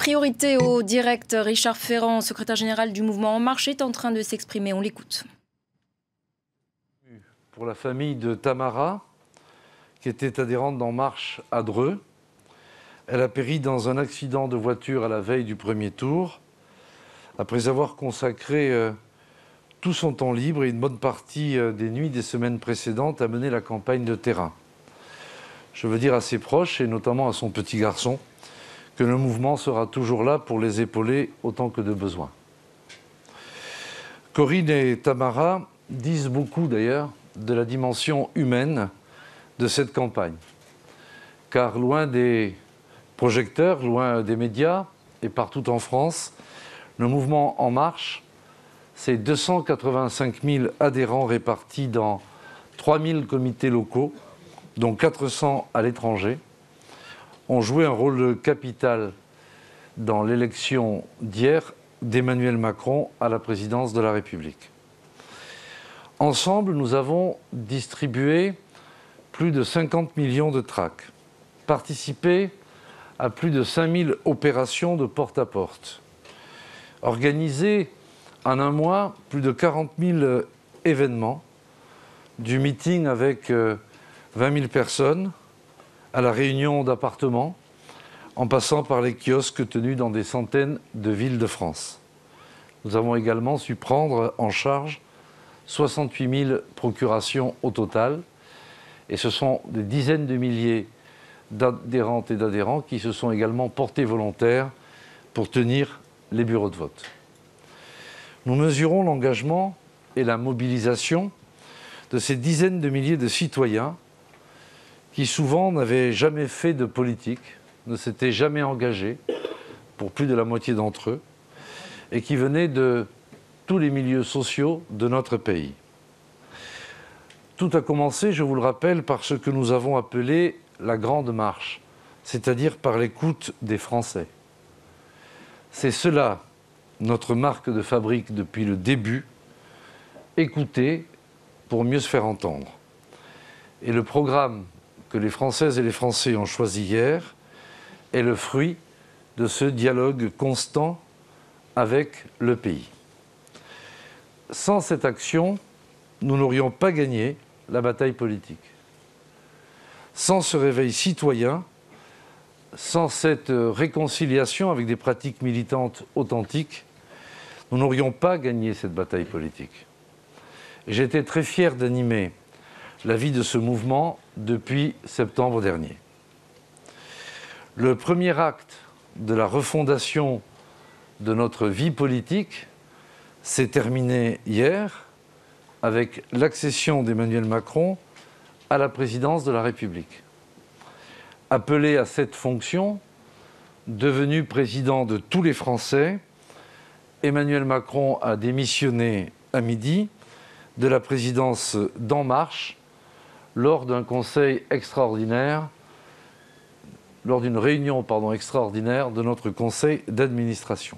Priorité au direct, Richard Ferrand, secrétaire général du mouvement En Marche, est en train de s'exprimer. On l'écoute. Pour la famille de Tamara, qui était adhérente d'En Marche à Dreux, elle a péri dans un accident de voiture à la veille du premier tour, après avoir consacré tout son temps libre et une bonne partie des nuits des semaines précédentes à mener la campagne de terrain. Je veux dire à ses proches, et notamment à son petit garçon, que le mouvement sera toujours là pour les épauler autant que de besoin. Corinne et Tamara disent beaucoup d'ailleurs de la dimension humaine de cette campagne. Car loin des projecteurs, loin des médias et partout en France, le mouvement En Marche, c'est 285 000 adhérents répartis dans 3 000 comités locaux, dont 400 à l'étranger, ont joué un rôle capital dans l'élection d'hier d'Emmanuel Macron à la présidence de la République. Ensemble, nous avons distribué plus de 50 millions de tracts, participé à plus de 5000 opérations de porte-à-porte, organisé en un mois plus de 40 000 événements, du meeting avec 20 000 personnes, à la réunion d'appartements, en passant par les kiosques tenus dans des centaines de villes de France. Nous avons également su prendre en charge 68 000 procurations au total, et ce sont des dizaines de milliers d'adhérentes et d'adhérents qui se sont également portés volontaires pour tenir les bureaux de vote. Nous mesurons l'engagement et la mobilisation de ces dizaines de milliers de citoyens qui souvent n'avaient jamais fait de politique, ne s'étaient jamais engagés, pour plus de la moitié d'entre eux, et qui venaient de tous les milieux sociaux de notre pays. Tout a commencé, je vous le rappelle, par ce que nous avons appelé la Grande Marche, c'est-à-dire par l'écoute des Français. C'est cela, notre marque de fabrique depuis le début, écouter pour mieux se faire entendre. Et le programme que les Françaises et les Français ont choisi hier est le fruit de ce dialogue constant avec le pays. Sans cette action, nous n'aurions pas gagné la bataille politique. Sans ce réveil citoyen, sans cette réconciliation avec des pratiques militantes authentiques, nous n'aurions pas gagné cette bataille politique. Et j'ai été très fier d'animer la vie de ce mouvement depuis septembre dernier. Le premier acte de la refondation de notre vie politique s'est terminé hier avec l'accession d'Emmanuel Macron à la présidence de la République. Appelé à cette fonction, devenu président de tous les Français, Emmanuel Macron a démissionné à midi de la présidence d'En Marche lors d'un conseil extraordinaire, lors d'une réunion extraordinaire de notre conseil d'administration.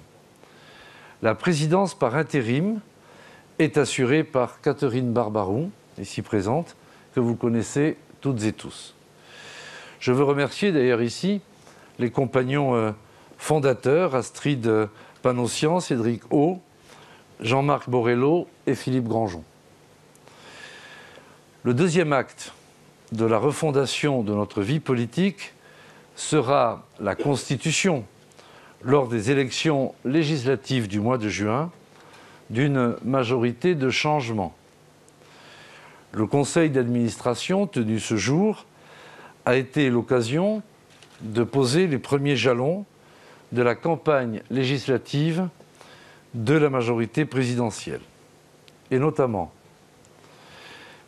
La présidence par intérim est assurée par Catherine Barbaroux, ici présente, que vous connaissez toutes et tous. Je veux remercier d'ailleurs ici les compagnons fondateurs, Astrid Panossian, Cédric O, Jean-Marc Borrello et Philippe Grandjean. Le deuxième acte de la refondation de notre vie politique sera la constitution, lors des élections législatives du mois de juin, d'une majorité de changement. Le conseil d'administration tenu ce jour a été l'occasion de poser les premiers jalons de la campagne législative de la majorité présidentielle. Et notamment,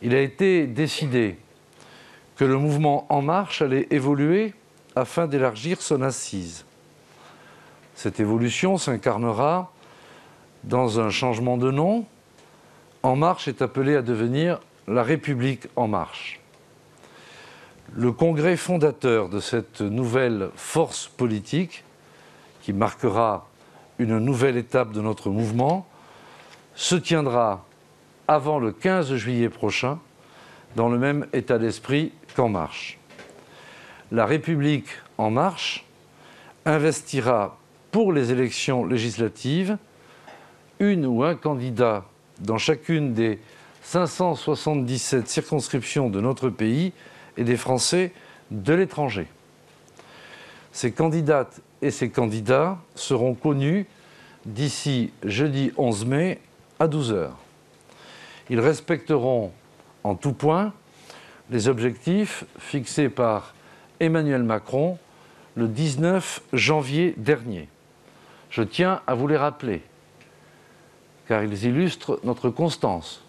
il a été décidé que le mouvement En Marche allait évoluer afin d'élargir son assise. Cette évolution s'incarnera dans un changement de nom. En Marche est appelé à devenir la République En Marche. Le congrès fondateur de cette nouvelle force politique, qui marquera une nouvelle étape de notre mouvement, se tiendra avant le 15 juillet prochain, dans le même état d'esprit qu'En Marche. La République En Marche investira pour les élections législatives, une ou un candidat dans chacune des 577 circonscriptions de notre pays et des Français de l'étranger. Ces candidates et ces candidats seront connus d'ici jeudi 11 mai à 12 h. Ils respecteront en tout point les objectifs fixés par Emmanuel Macron le 19 janvier dernier. Je tiens à vous les rappeler, car ils illustrent notre constance.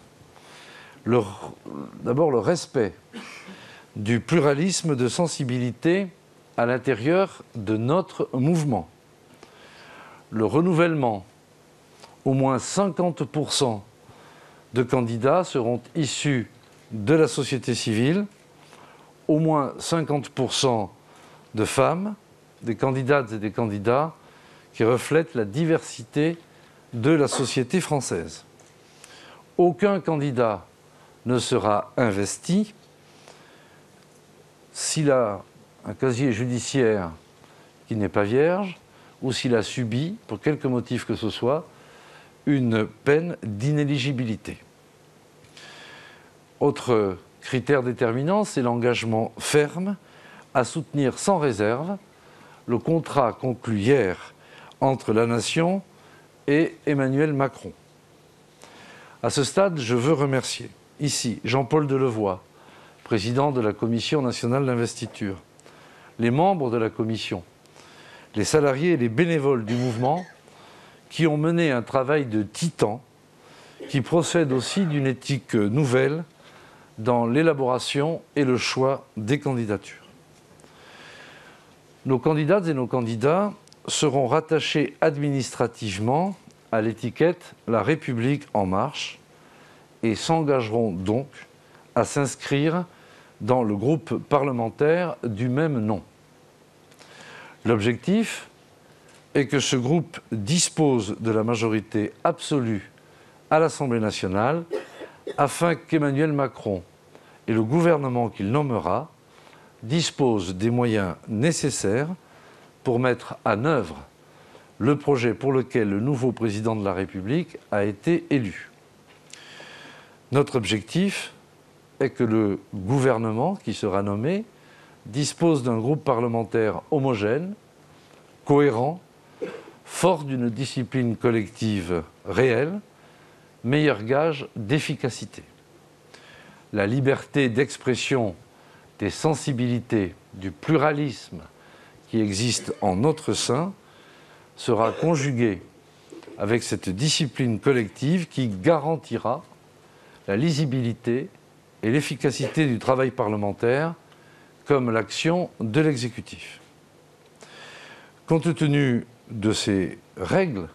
D'abord, le respect du pluralisme de sensibilité à l'intérieur de notre mouvement. Le renouvellement, au moins 50% de candidats seront issus de la société civile, au moins 50% de femmes, des candidates et des candidats qui reflètent la diversité de la société française. Aucun candidat ne sera investi s'il a un casier judiciaire qui n'est pas vierge ou s'il a subi, pour quelque motif que ce soit, une peine d'inéligibilité. Autre critère déterminant, c'est l'engagement ferme à soutenir sans réserve le contrat conclu hier entre la Nation et Emmanuel Macron. À ce stade, je veux remercier ici Jean-Paul Delevoye, président de la Commission nationale d'investiture, les membres de la Commission, les salariés et les bénévoles du mouvement qui ont mené un travail de titan qui procède aussi d'une éthique nouvelle dans l'élaboration et le choix des candidatures. Nos candidates et nos candidats seront rattachés administrativement à l'étiquette « La République en marche » et s'engageront donc à s'inscrire dans le groupe parlementaire du même nom. L'objectif est que ce groupe dispose de la majorité absolue à l'Assemblée nationale afin qu'Emmanuel Macron et le gouvernement qu'il nommera disposent des moyens nécessaires pour mettre en œuvre le projet pour lequel le nouveau président de la République a été élu. Notre objectif est que le gouvernement qui sera nommé dispose d'un groupe parlementaire homogène, cohérent, fort d'une discipline collective réelle, meilleur gage d'efficacité. La liberté d'expression des sensibilités, du pluralisme qui existe en notre sein sera conjuguée avec cette discipline collective qui garantira la lisibilité et l'efficacité du travail parlementaire comme l'action de l'exécutif. Compte tenu de ces règles,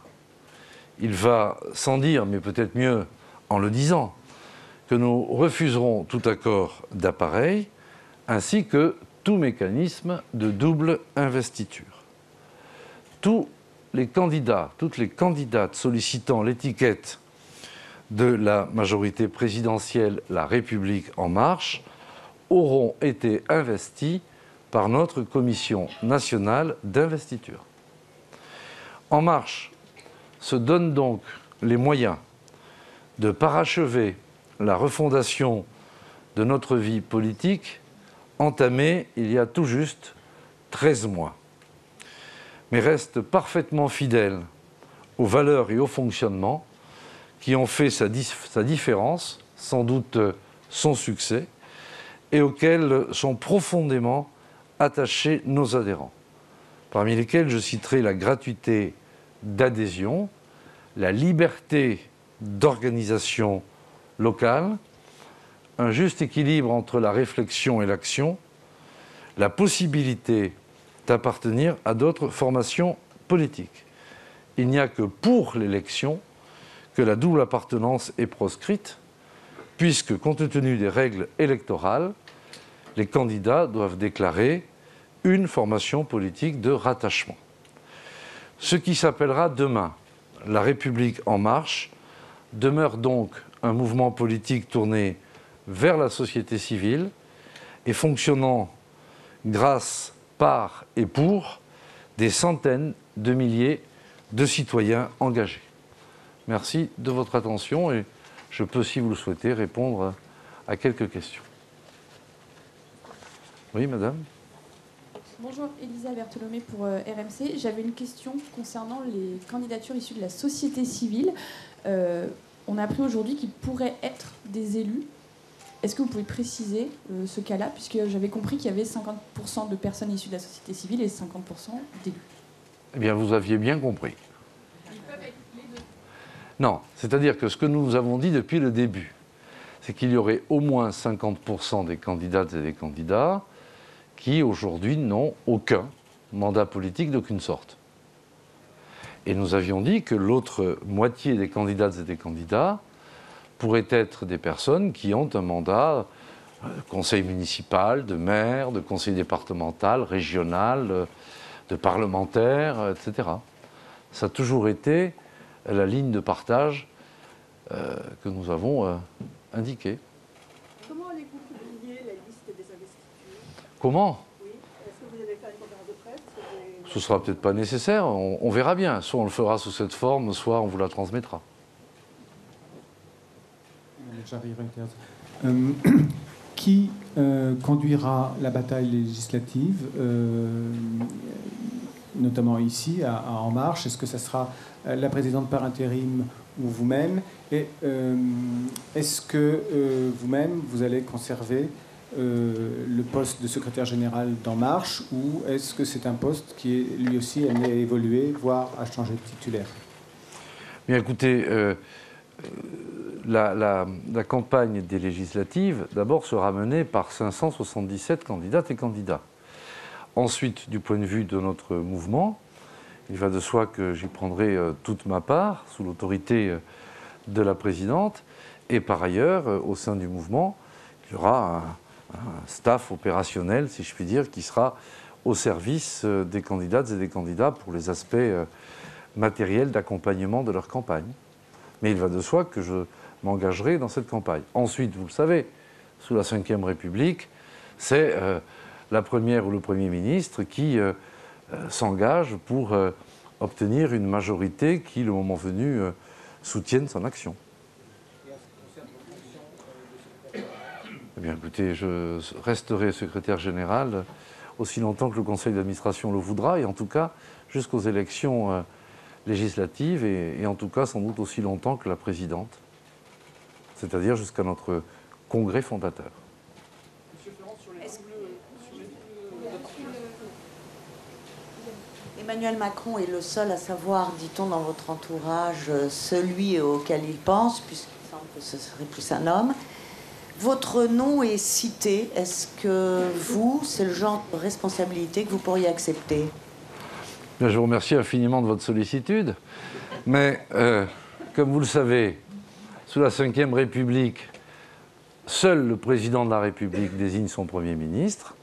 il va sans dire, mais peut-être mieux en le disant, que nous refuserons tout accord d'appareil ainsi que tout mécanisme de double investiture. Tous les candidats, toutes les candidates sollicitant l'étiquette de la majorité présidentielle La République en marche auront été investis par notre commission nationale d'investiture. En marche se donne donc les moyens de parachever la refondation de notre vie politique entamée il y a tout juste 13 mois, mais reste parfaitement fidèle aux valeurs et au fonctionnement qui ont fait sa différence, sans doute son succès, et auxquels sont profondément attachés nos adhérents, parmi lesquels je citerai la gratuité d'adhésion, la liberté d'organisation locale, un juste équilibre entre la réflexion et l'action, la possibilité d'appartenir à d'autres formations politiques. Il n'y a que pour l'élection que la double appartenance est proscrite, puisque, compte tenu des règles électorales, les candidats doivent déclarer une formation politique de rattachement. Ce qui s'appellera demain La République en marche demeure donc un mouvement politique tourné vers la société civile et fonctionnant grâce, par et pour des centaines de milliers de citoyens engagés. Merci de votre attention et je peux, si vous le souhaitez, répondre à quelques questions. Oui, madame? Bonjour, Elisa Bertholomé pour RMC. J'avais une question concernant les candidatures issues de la société civile. On a appris aujourd'hui qu'ils pourraient être des élus. Est-ce que vous pouvez préciser ce cas-là, puisque j'avais compris qu'il y avait 50% de personnes issues de la société civile et 50% d'élus. Eh bien, vous aviez bien compris. Ils peuvent être les deux. Non, c'est-à-dire que ce que nous avons dit depuis le début, c'est qu'il y aurait au moins 50% des candidates et des candidats qui, aujourd'hui, n'ont aucun mandat politique d'aucune sorte. Et nous avions dit que l'autre moitié des candidates et des candidats pourraient être des personnes qui ont un mandat de conseil municipal, de maire, de conseil départemental, régional, de parlementaire, etc. Ça a toujours été la ligne de partage que nous avons indiquée. Comment allez-vous publier la liste des investitures? Comment? Oui. Est-ce que vous allez faire une conférence de presse? Ce ne sera peut-être pas nécessaire, on verra bien. Soit on le fera sous cette forme, soit on vous la transmettra. Qui conduira la bataille législative, notamment ici, à En Marche? Est-ce que ça sera la présidente par intérim ou vous-même? Et est-ce que vous-même, vous allez conserver le poste de secrétaire général d'En Marche, ou est-ce que c'est un poste qui est lui aussi amené à évoluer, voire à changer de titulaire? Bien écoutez, la campagne des législatives, d'abord, sera menée par 577 candidates et candidats. Ensuite, du point de vue de notre mouvement, il va de soi que j'y prendrai toute ma part, sous l'autorité de la présidente. Et par ailleurs, au sein du mouvement, il y aura un staff opérationnel, si je puis dire, qui sera au service des candidates et des candidats pour les aspects matériels d'accompagnement de leur campagne. Mais il va de soi que je m'engagerai dans cette campagne. Ensuite, vous le savez, sous la Ve République, c'est la première ou le Premier ministre qui s'engage pour obtenir une majorité qui, le moment venu, soutienne son action. Eh bien, écoutez, je resterai secrétaire général aussi longtemps que le conseil d'administration le voudra, et en tout cas jusqu'aux élections législatives, et en tout cas sans doute aussi longtemps que la présidente, c'est-à-dire jusqu'à notre congrès fondateur. Emmanuel Macron est le seul à savoir, dit-on dans votre entourage, celui auquel il pense, puisqu'il semble que ce serait plus un homme. Votre nom est cité. Est-ce que vous, c'est le genre de responsabilité que vous pourriez accepter? Bien, je vous remercie infiniment de votre sollicitude, mais comme vous le savez, sous la Ve République, seul le président de la République désigne son Premier ministre.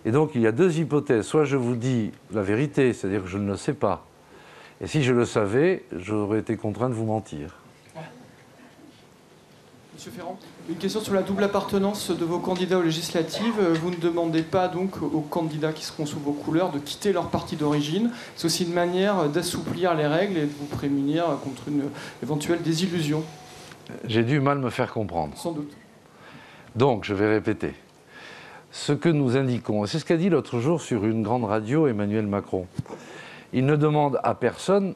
Et donc il y a deux hypothèses. Soit je vous dis la vérité, c'est-à-dire que je ne le sais pas. Et si je le savais, j'aurais été contraint de vous mentir. Monsieur Ferrand, une question sur la double appartenance de vos candidats aux législatives. Vous ne demandez pas donc aux candidats qui seront sous vos couleurs de quitter leur parti d'origine. C'est aussi une manière d'assouplir les règles et de vous prémunir contre une éventuelle désillusion. J'ai dû mal me faire comprendre. Sans doute. Donc, je vais répéter. Ce que nous indiquons, et c'est ce qu'a dit l'autre jour sur une grande radio Emmanuel Macron, il ne demande à personne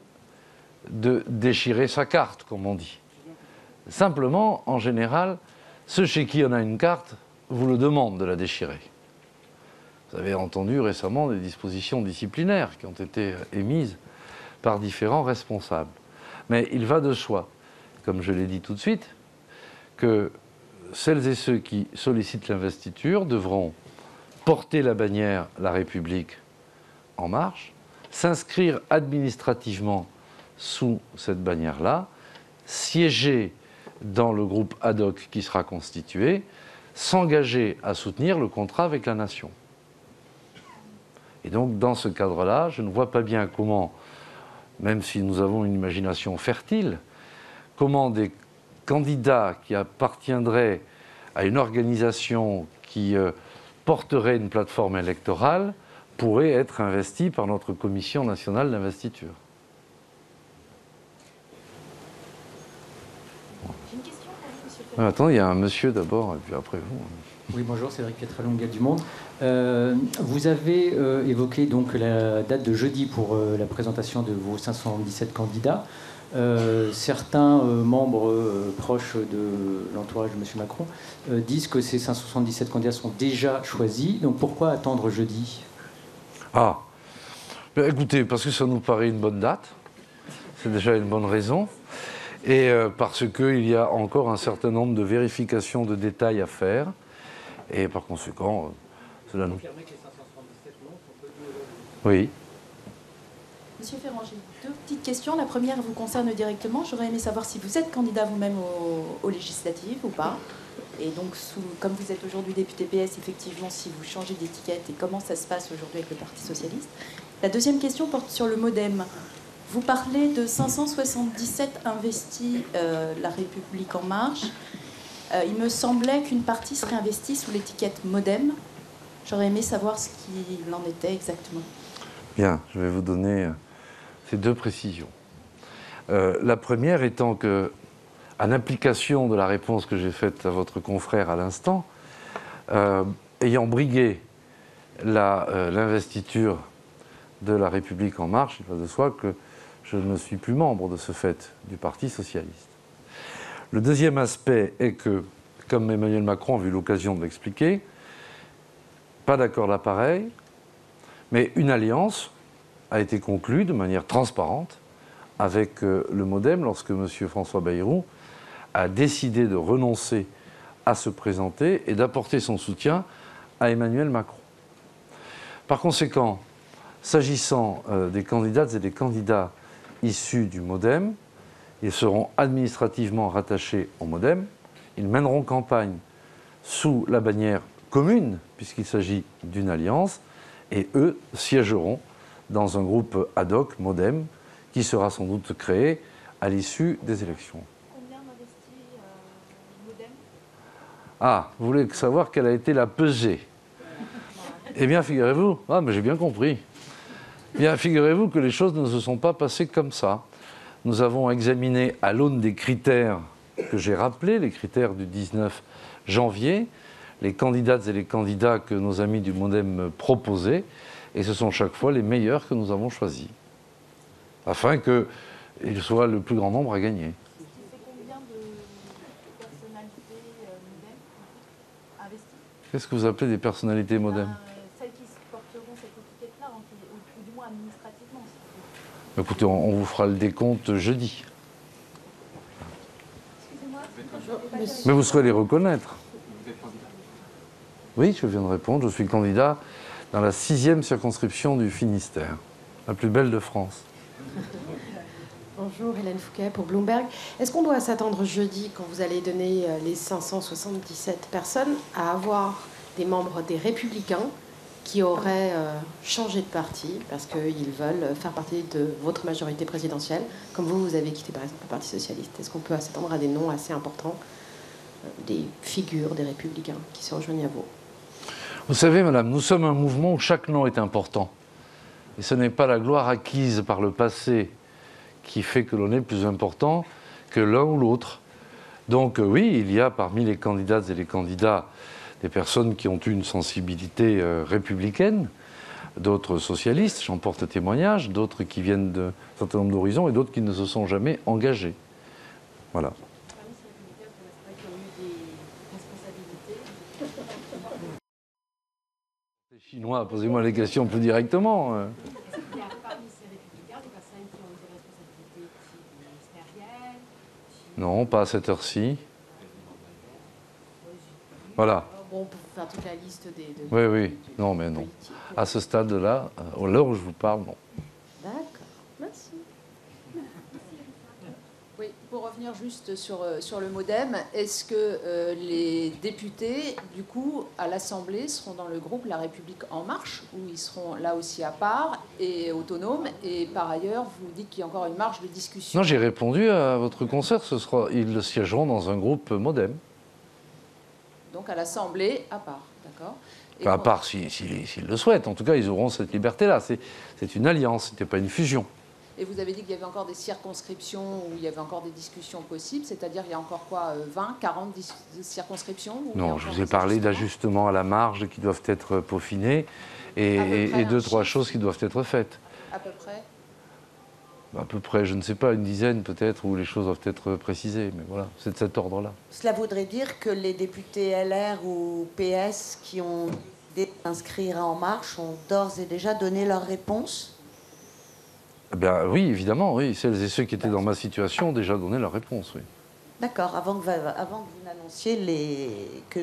de déchirer sa carte, comme on dit. Simplement, en général, ceux chez qui on a une carte vous le demandent de la déchirer. Vous avez entendu récemment des dispositions disciplinaires qui ont été émises par différents responsables. Mais il va de soi, comme je l'ai dit tout de suite, que celles et ceux qui sollicitent l'investiture devront porter la bannière « La République en marche », s'inscrire administrativement sous cette bannière-là, siéger dans le groupe ad hoc qui sera constitué, s'engager à soutenir le contrat avec la nation. Et donc, dans ce cadre-là, je ne vois pas bien comment, même si nous avons une imagination fertile, comment des candidats qui appartiendraient à une organisation qui porterait une plateforme électorale pourrait être investi par notre commission nationale d'investiture. J'ai une question pour vous, monsieur. Attends, il y a un monsieur d'abord, et puis après vous. Oui, bonjour, Cédric Pietralonga du Monde. Vous avez évoqué donc la date de jeudi pour la présentation de vos 517 candidats. Certains membres proches de l'entourage de M. Macron disent que ces 577 candidats sont déjà choisis. Donc pourquoi attendre jeudi? Ah, ben, écoutez, parce que ça nous paraît une bonne date. C'est déjà une bonne raison. Et parce qu'il y a encore un certain nombre de vérifications de détails à faire. Et par conséquent, cela nous... Oui. Monsieur Ferrand, j'ai deux petites questions. La première vous concerne directement. J'aurais aimé savoir si vous êtes candidat vous-même aux législatives ou pas. Et donc, comme vous êtes aujourd'hui député PS, effectivement, si vous changez d'étiquette et comment ça se passe aujourd'hui avec le Parti Socialiste. La deuxième question porte sur le MoDem. Vous parlez de 577 investis La République En Marche. Il me semblait qu'une partie serait investie sous l'étiquette MoDem. J'aurais aimé savoir ce qu'il en était exactement. Bien, je vais vous donner ces deux précisions. La première étant que, en application de la réponse que j'ai faite à votre confrère à l'instant, ayant brigué l'investiture de La République En Marche, il va de soi que je ne suis plus membre de ce fait du Parti Socialiste. Le deuxième aspect est que, comme Emmanuel Macron a eu l'occasion de l'expliquer, pas d'accord d'appareil, mais une alliance a été conclue de manière transparente avec le MoDem lorsque M. François Bayrou a décidé de renoncer à se présenter et d'apporter son soutien à Emmanuel Macron. Par conséquent, s'agissant des candidates et des candidats issus du MoDem, ils seront administrativement rattachés au MoDem, ils mèneront campagne sous la bannière commune, puisqu'il s'agit d'une alliance, et eux siégeront dans un groupe ad hoc MoDem qui sera sans doute créé à l'issue des élections. Combien d'investis MoDem? Ah, vous voulez savoir quelle a été la pesée? Eh bien, figurez-vous, mais j'ai bien compris. Eh bien, figurez-vous que les choses ne se sont pas passées comme ça. Nous avons examiné, à l'aune des critères que j'ai rappelés, les critères du 19 janvier, les candidates et les candidats que nos amis du MoDem proposaient, et ce sont chaque fois les meilleurs que nous avons choisis, afin qu'il soit le plus grand nombre à gagner. C'est combien de personnalités MoDem investies? Qu'est-ce que vous appelez des personnalités MoDem? Celles qui porteront cette étiquette-là, ou du moins administrativement. Écoutez, on vous fera le décompte jeudi. Excusez-moi. Mais vous saurez les reconnaître. Oui, je viens de répondre. Je suis candidat dans la 6e circonscription du Finistère, la plus belle de France. Bonjour, Hélène Fouquet pour Bloomberg. Est-ce qu'on doit s'attendre jeudi, quand vous allez donner les 577 personnes, à avoir des membres des Républicains qui auraient changé de parti parce qu'ils veulent faire partie de votre majorité présidentielle, comme vous avez quitté par exemple le Parti Socialiste? Est-ce qu'on peut s'attendre à des noms assez importants, des figures des Républicains qui se rejoignent à vous? Vous savez, madame, nous sommes un mouvement où chaque nom est important. Et ce n'est pas la gloire acquise par le passé qui fait que l'on est plus important que l'un ou l'autre. Donc oui, il y a parmi les candidates et les candidats des personnes qui ont eu une sensibilité républicaine, d'autres socialistes, j'en porte témoignage, d'autres qui viennent d'un certain nombre d'horizons et d'autres qui ne se sont jamais engagés. Voilà. Les Chinois, posez-moi les questions plus directement. Est-ce qu'il y a parmi ces républicains des personnes qui ont des responsabilités ministérielles? Non, pas à cette heure-ci. Voilà. Bon, on peut faire toute la liste des... Oui. Non, mais non. À ce stade-là, à l'heure où je vous parle, non. D'accord, merci. Oui, pour revenir juste sur le MoDem, est-ce que les députés, du coup, à l'Assemblée, seront dans le groupe La République En Marche, ou ils seront là aussi à part et autonomes? Et par ailleurs, vous dites qu'il y a encore une marge de discussion. Non, j'ai répondu à votre concert. Ils siégeront dans un groupe MoDem. Donc à l'Assemblée, à part, d'accord. Enfin, à part s'ils le souhaitent. En tout cas, ils auront cette liberté-là. C'est une alliance, ce n'était pas une fusion. Et vous avez dit qu'il y avait encore des circonscriptions où il y avait encore des discussions possibles, c'est-à-dire il y a encore quoi, 20, 40 circonscriptions Non, je vous ai parlé d'ajustements à la marge qui doivent être peaufinés et deux, trois choses qui doivent être faites. À peu près? À peu près, je ne sais pas, une dizaine peut-être, où les choses doivent être précisées. Mais voilà, c'est de cet ordre-là. Cela voudrait dire que les députés LR ou PS qui ont inscrire En Marche ont d'ores et déjà donné leur réponse? Ben, oui, évidemment, oui. Celles et ceux qui étaient dans ma situation ont déjà donné leur réponse, oui. D'accord, avant que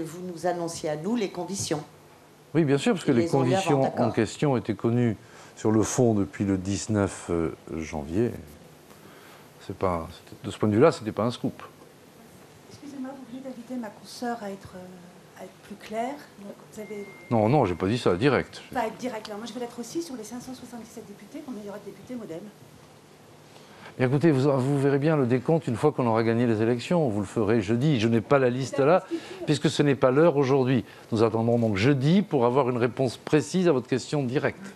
vous nous annonciez à nous les conditions. Oui, bien sûr, parce que les conditions avant, en question étaient connues sur le fond depuis le 19 janvier. De ce point de vue-là, ce n'était pas un scoop. Excusez-moi, vous venez d'inviter ma consoeur à être plus claire. Donc vous avez... Non, j'ai pas dit ça, direct. Pas être direct. Alors moi, je vais l'être aussi sur les 577 députés, combien il y aura de députés MoDem? Et écoutez, vous verrez bien le décompte une fois qu'on aura gagné les élections. Vous le ferez jeudi. Je n'ai pas la liste là, puisque ce n'est pas l'heure aujourd'hui. Nous attendons donc jeudi pour avoir une réponse précise à votre question directe.